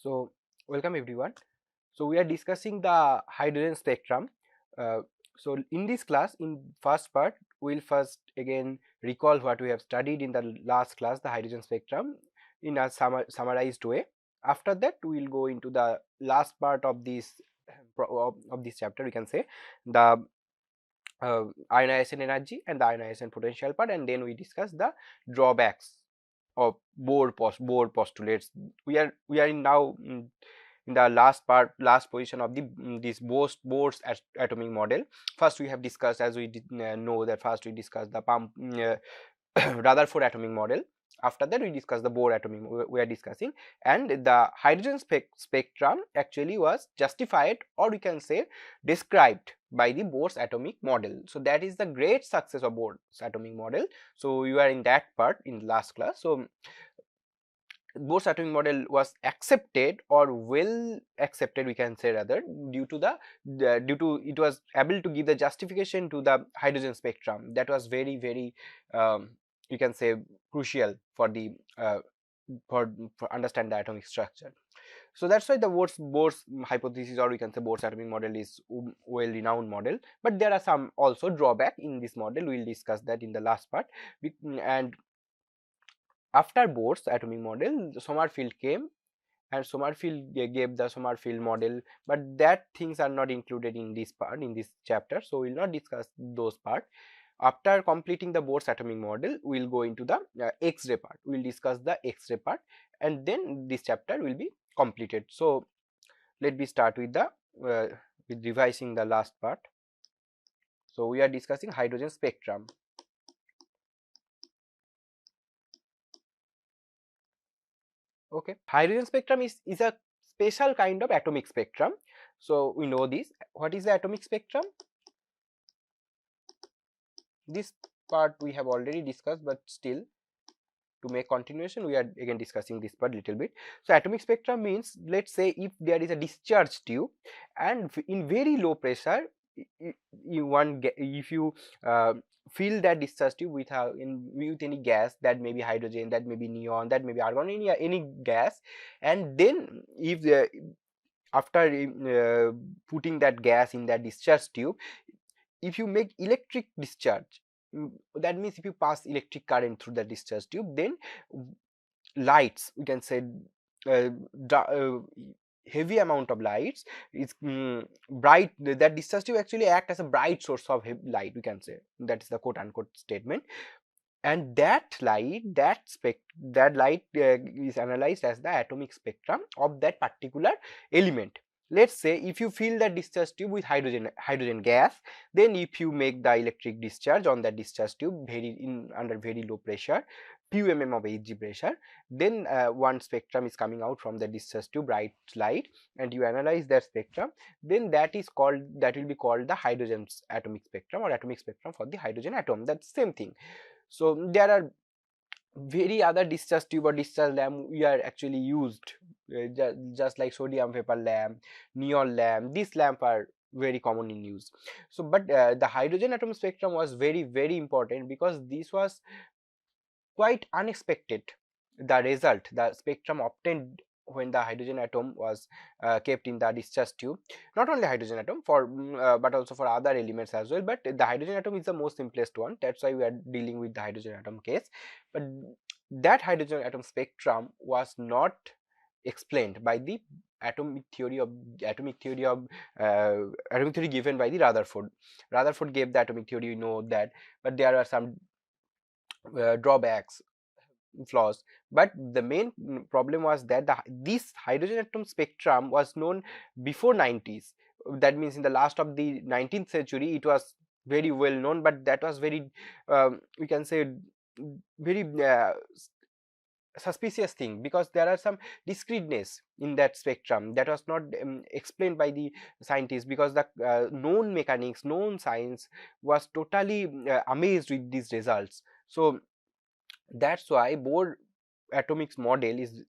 So, welcome everyone. So, we are discussing the hydrogen spectrum. Uh, so, in this class, in first part, we will first again recall what we have studied in the last class, the hydrogen spectrum, in a summarized way. After that, we will go into the last part of this of this chapter. We can say the ionization energy and the ionization potential part, and then we discuss the drawbacks of Bohr postulates. We are in now in the last position of the this Bohr's atomic model. First we have discussed, as we did know that first we discussed the Rutherford atomic model. After that we discussed the Bohr atomic we are discussing, and the hydrogen spectrum actually was justified, or we can say described, by the Bohr's atomic model. So that is the great success of Bohr's atomic model. So you are in that part in last class. So Bohr's atomic model was accepted, or well accepted we can say, rather, due to it was able to give the justification to the hydrogen spectrum. That was very you can say crucial for the for understand the atomic structure. So that's why the Bohr's hypothesis, or we can say Bohr's atomic model, is well renowned model. But there are some also drawback in this model. We will discuss that in the last part. And after Bohr's atomic model, Sommerfeld came, and Sommerfeld gave the Sommerfeld model, but that things are not included in this part, in this chapter. So we will not discuss those part. After completing the Bohr's atomic model, we will go into the X-ray part. We will discuss the X-ray part, and then this chapter will be completed. So let me start with the with revising the last part. So we are discussing hydrogen spectrum. Okay, hydrogen spectrum is a special kind of atomic spectrum. So we know this. What is the atomic spectrum? This part we have already discussed, but still, to make continuation, we are again discussing this part little bit. So atomic spectrum means, let's say if there is a discharge tube, and in very low pressure, if you fill that discharge tube with any gas, that may be hydrogen, that may be neon, that may be argon, any gas, and then if after putting that gas in that discharge tube, if you make electric discharge, that means if you pass electric current through the discharge tube, then lights, we can say heavy amount of lights is bright, that discharge tube actually act as a bright source of light, we can say. That is the quote unquote statement. And that light, that light is analyzed as the atomic spectrum of that particular element. Let's say if you fill the discharge tube with hydrogen gas, then if you make the electric discharge on that discharge tube under very low pressure, few mm of Hg pressure, then one spectrum is coming out from the discharge tube, bright light, and you analyze that spectrum, then that will be called the hydrogen atomic spectrum, or atomic spectrum for the hydrogen atom. That's the same thing. So there are very other discharge tube or discharge lamp we are actually used, just like sodium vapor lamp, neon lamp. These lamp are very common in use. So but the hydrogen atom spectrum was very important, because this was quite unexpected. The result, the spectrum obtained when the hydrogen atom was kept in the discharge tube, not only hydrogen atom, but also for other elements as well, but the hydrogen atom is the most simplest one. That's why we are dealing with the hydrogen atom case. But that hydrogen atom spectrum was not explained by the atomic theory given by the Rutherford gave the atomic theory, you know that, but there are some drawbacks, flaws. But the main problem was that this hydrogen atom spectrum was known before 90s. That means in the last of the 19th century it was very well known, but that was very we can say very suspicious thing, because there are some discreteness in that spectrum that was not explained by the scientists, because the known mechanics, known science was totally amazed with these results. So that's why Bohr atomic model is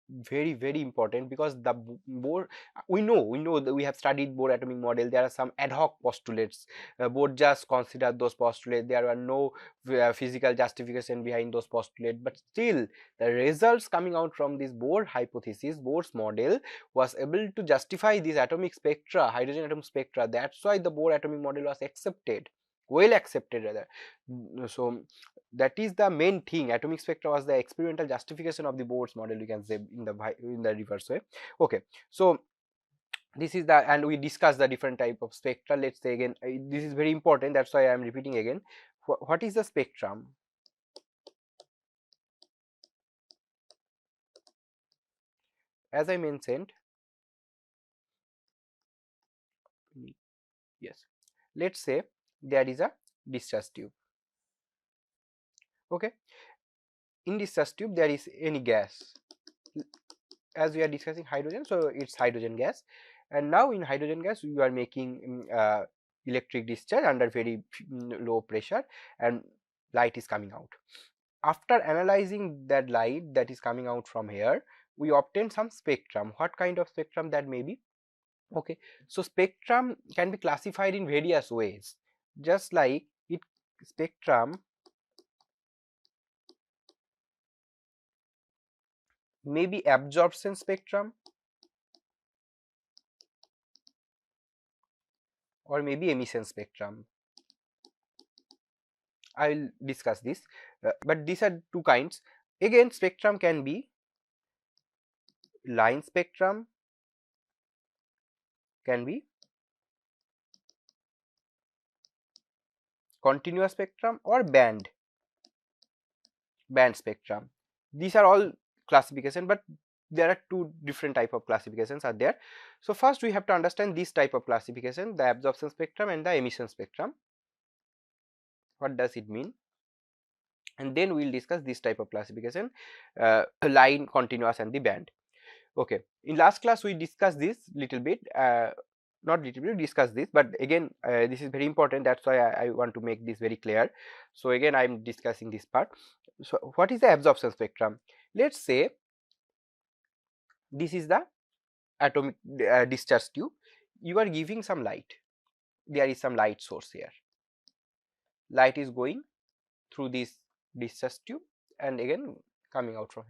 very important, because the Bohr, we know that we have studied Bohr atomic model. There are some ad hoc postulates. Bohr just considered those postulates. There were no physical justification behind those postulates, but still the results coming out from this Bohr hypothesis, Bohr's model, was able to justify this atomic spectra, hydrogen atom spectra. That's why the Bohr atomic model was accepted, well accepted rather. So that is the main thing. Atomic spectra was the experimental justification of the Bohr's model, you can say, in the reverse way. Okay, so this is the, and we discussed the different type of spectra. Let's say again, this is very important, that's why I am repeating again. What is the spectrum? As I mentioned, yes, let's say there is a discharge tube. Okay, in discharge tube there is any gas. As we are discussing hydrogen, so it's hydrogen gas, and now in hydrogen gas we are making electric discharge under very low pressure, and light is coming out. After analyzing that light that is coming out from here, we obtain some spectrum. What kind of spectrum that may be? Okay, so spectrum can be classified in various ways, just like it spectrum may be absorption spectrum or maybe emission spectrum. I will discuss this, but these are two kinds. Again, spectrum can be line spectrum, can be continuous spectrum, or band spectrum. These are all classification, but there are two different type of classifications are there. So first we have to understand this type of classification, the absorption spectrum and the emission spectrum. What does it mean? And then we will discuss this type of classification, line, continuous and the band. Okay, in last class we discussed this little bit, not little bit, discuss this, but again this is very important, that's why I want to make this very clear. So again I am discussing this part. So what is the absorption spectrum? Let's say this is the atomic discharge tube. You are giving some light, there is some light source here, light is going through this discharge tube and again coming out from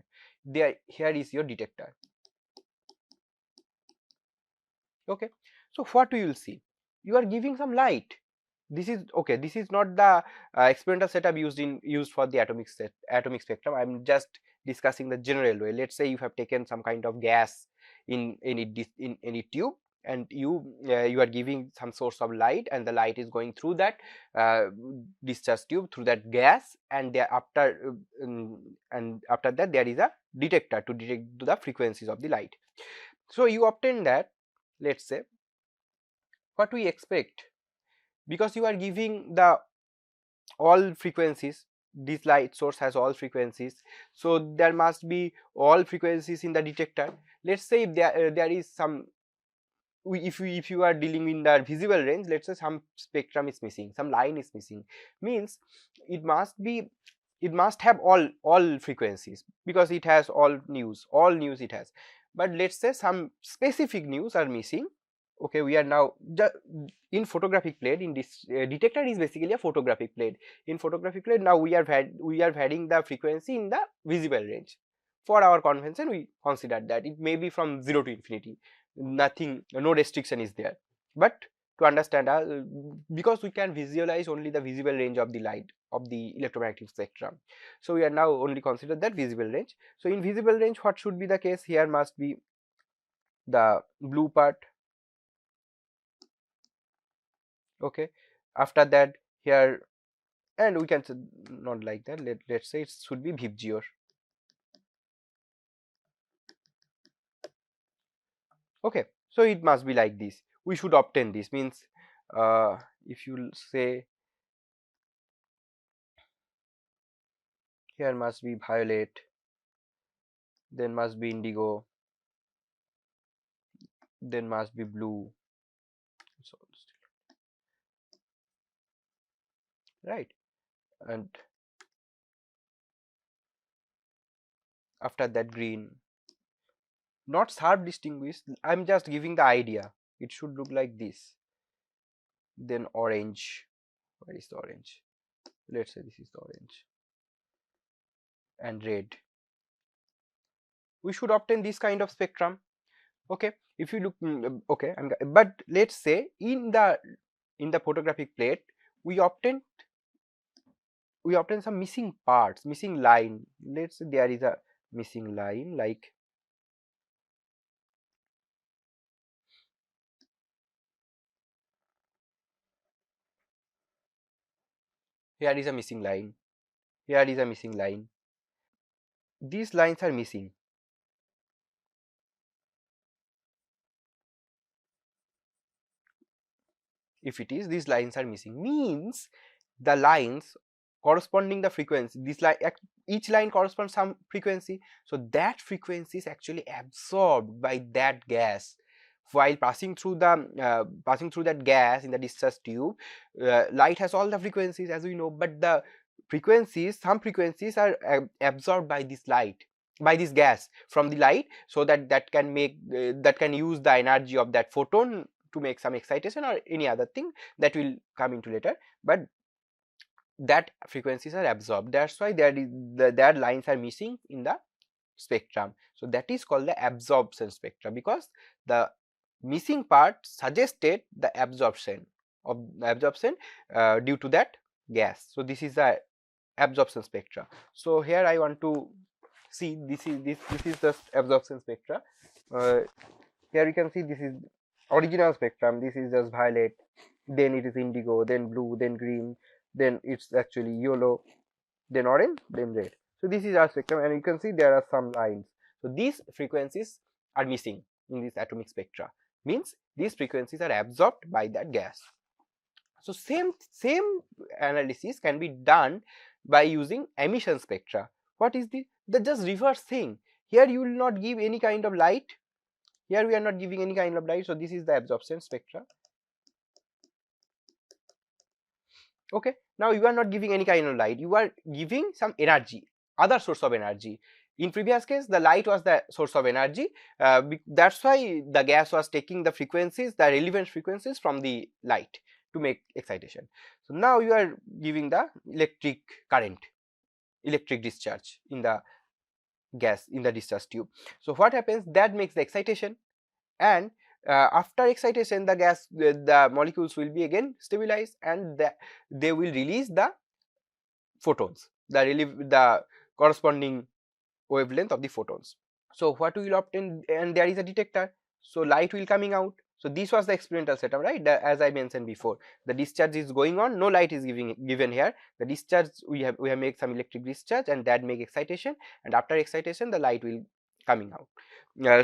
there. Here is your detector. Okay, so what you will see, you are giving some light. This is okay, this is not the experimental setup used for the atomic spectrum. I'm just discussing the general way. Let's say you have taken some kind of gas in any tube, and you are giving some source of light, and the light is going through that discharge tube, through that gas, and there after that there is a detector to detect the frequencies of the light. So you obtain that. Let's say what we expect, because you are giving the all frequencies, this light source has all frequencies, so there must be all frequencies in the detector. Let's say if there is some, if you are dealing in the visible range, let's say some spectrum is missing, some line is missing, means it must have all frequencies, because it has all news it has. But let's say some specific news are missing. Okay, we are now in photographic plate. In this detector is basically a photographic plate. In photographic plate, now we are varying the frequency in the visible range. For our convention, we consider that it may be from 0 to infinity, nothing, no restriction is there. But to understand, because we can visualize only the visible range of the light of the electromagnetic spectrum, so we are now only consider that visible range. So in visible range, what should be the case? Here must be the blue part. Okay, after that here, and we can say not like that, let's say it should be VIBGYOR. Okay, so it must be like this, we should obtain this. Means if you say here must be violet, then must be indigo, then must be blue, so right, and after that green, not sharp distinguished, I'm just giving the idea. It should look like this. Then orange, where is the orange? Let's say this is the orange, and red. We should obtain this kind of spectrum. Okay, if you look, okay, but let's say in the photographic plate we obtain some missing parts, missing line. Let's say there is a missing line, like here is a missing line, here is a missing line. These lines are missing. If it is, these lines are missing, means the lines corresponding the frequency, this line, each line corresponds some frequency, so that frequency is actually absorbed by that gas while passing through that gas in the discharge tube. Light has all the frequencies, as we know, but the frequencies, some frequencies are absorbed by this light, by this gas from the light, so that can make that can use the energy of that photon to make some excitation or any other thing that will come into later, but that frequencies are absorbed. That's why their lines are missing in the spectrum. So that is called the absorption spectra, because the missing part suggested the absorption due to that gas. So this is the absorption spectra. So here I want to see, this is the absorption spectra. Here you can see this is original spectrum. This is just violet, then it is indigo, then blue, then green, then it's actually yellow, then orange, then red. So this is our spectrum, and you can see there are some lines. So these frequencies are missing in this atomic spectra, means these frequencies are absorbed by that gas. So same analysis can be done by using emission spectra. What is the just reverse thing? Here you will not give any kind of light. Here we are not giving any kind of light, so this is the absorption spectra. Okay, now you are not giving any kind of light, you are giving some energy, other source of energy. In previous case, the light was the source of energy. That's why the gas was taking the frequencies, the relevant frequencies from the light to make excitation. So now you are giving the electric current, electric discharge in the gas, in the discharge tube. So what happens, that makes the excitation, and after excitation the molecules will be again stabilized, and they will release the photons, the corresponding wavelength of the photons. So what we will obtain, and there is a detector, so light will coming out. So this was the experimental setup, right? As I mentioned before, the discharge is going on, no light is given here. The discharge, we have made some electric discharge, and that make excitation, and after excitation the light will coming out.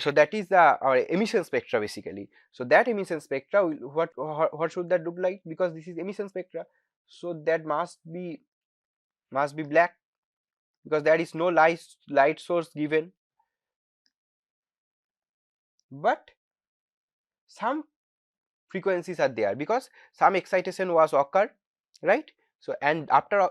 So that is our emission spectra basically. So that emission spectra, what should that look like? Because this is emission spectra, so that must be black, because there is no light source given, but some frequencies are there because some excitation was occurred, right? So and after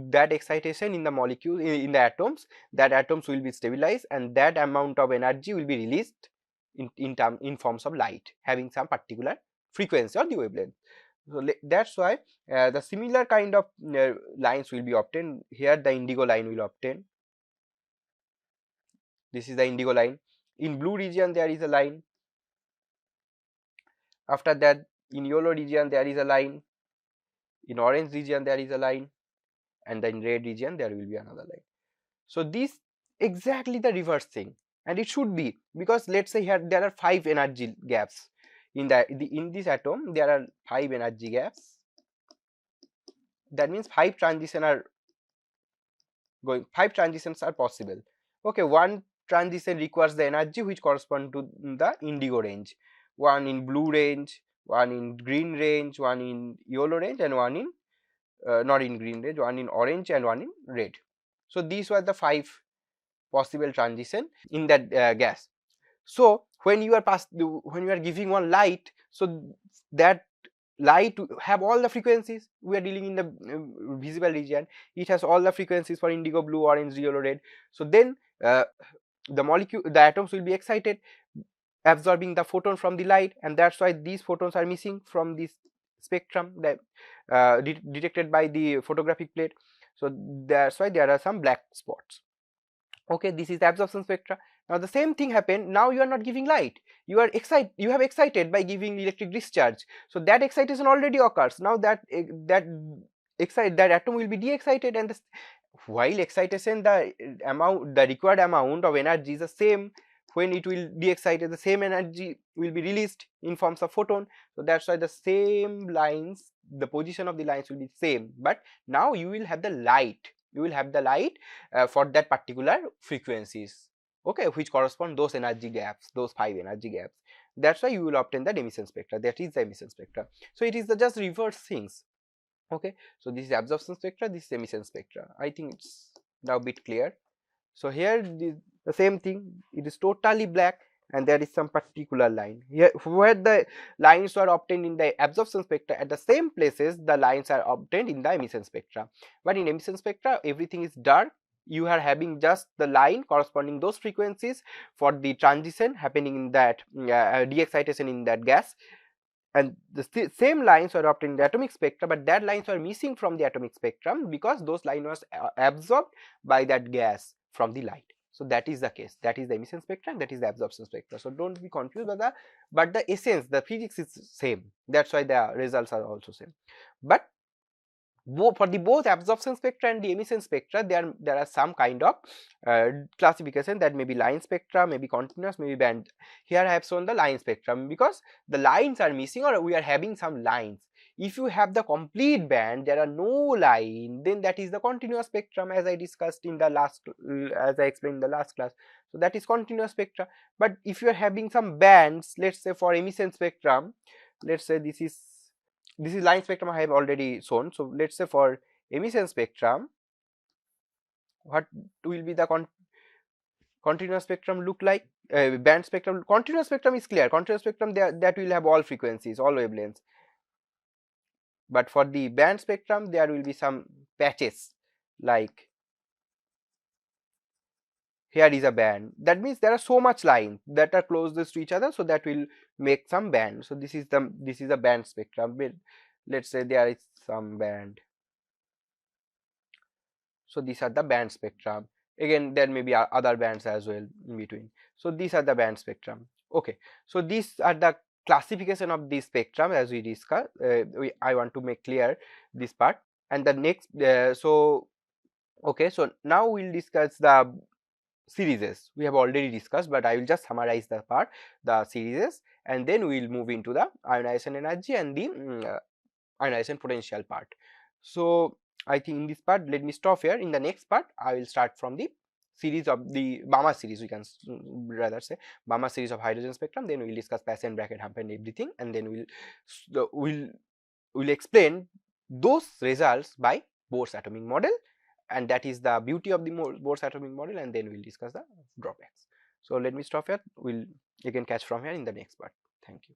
that excitation in the molecule, in the atoms, that atoms will be stabilized, and that amount of energy will be released in forms of light having some particular frequency or the wavelength. So that's why the similar kind of lines will be obtained. Here the indigo line will obtain. This is the indigo line. In blue region there is a line. After that, in yellow region there is a line. In orange region there is a line, and then in red region there will be another line. So this exactly the reverse thing, and it should be, because let's say here there are 5 energy gaps in this atom. There are 5 energy gaps. That means 5 transitions are possible. Okay, one transition requires the energy which correspond to the indigo range, one in blue range, one in green range, one in yellow range, and one in not in green range, one in orange, and one in red. So these were the 5 possible transition in that gas. So when you are giving one light, so that light have all the frequencies. We are dealing in the visible region, it has all the frequencies for indigo, blue, orange, yellow, red. So then the atoms will be excited, absorbing the photon from the light, and that's why these photons are missing from this spectrum that detected by the photographic plate. So that's why there are some black spots. Okay, this is the absorption spectra. Now the same thing happened. Now you are not giving light, you have excited by giving electric discharge, so that excitation already occurs. Now that atom will be de-excited, and while excitation, the required amount of energy is the same. When it will de-excited, the same energy will be released in forms of photon. So that's why the same lines, the position of the lines will be same, but now you will have the light, for that particular frequencies, okay, which correspond those energy gaps, those 5 energy gaps. That's why you will obtain the emission spectra. That is the emission spectra. So it is the just reverse things. Okay, so this is absorption spectra, this is emission spectra. I think it's now a bit clear. So here the same thing, it is totally black, and there is some particular line here where the lines were obtained in the absorption spectra. At the same places the lines are obtained in the emission spectra, but in emission spectra everything is dark. You are having just the line corresponding those frequencies for the transition happening in that de-excitation in that gas, and the same lines were obtained in the atomic spectra, but that lines were missing from the atomic spectrum because those lines was absorbed by that gas from the light. So that is the case. That is the emission spectra, and that is the absorption spectra. So don't be confused by but the essence, the physics is same. That's why the results are also same. But for the both absorption spectra and the emission spectra, there are some kind of classification, that may be line spectra, maybe continuous, maybe band. Here I have shown the line spectrum because the lines are missing, or we are having some lines. If you have the complete band, there are no line, then that is the continuous spectrum, as I discussed in the last, as I explained in the last class. So that is continuous spectra. But if you are having some bands, let's say for emission spectrum, let's say this is line spectrum I have already shown. So let's say for emission spectrum, what will be the continuous spectrum look like? Band spectrum. Continuous spectrum is clear. Continuous spectrum, that will have all frequencies, all wavelengths. But for the band spectrum, there will be some patches, like here is a band. That means there are so much lines that are closest to each other, so that will make some band. So this is a band spectrum. Let's say there is some band. So these are the band spectrum. Again, there may be other bands as well in between. So these are the band spectrum. Okay, so these are the classification of this spectrum as we discussed. I want to make clear this part. And the next, okay, so now we'll discuss the series. We have already discussed, but I will just summarize the series, and then we will move into the ionization energy and the ionization potential part. So I think in this part, let me stop here. In the next part, I will start from the series of the Balmer series, we can rather say Balmer series of hydrogen spectrum. Then we will discuss Paschen, bracket, hump, and everything, and then we'll explain those results by Bohr's atomic model, and that is the beauty of the Bohr's atomic model, and then we'll discuss the drawbacks. So let me stop here. We'll again catch from here in the next part. Thank you.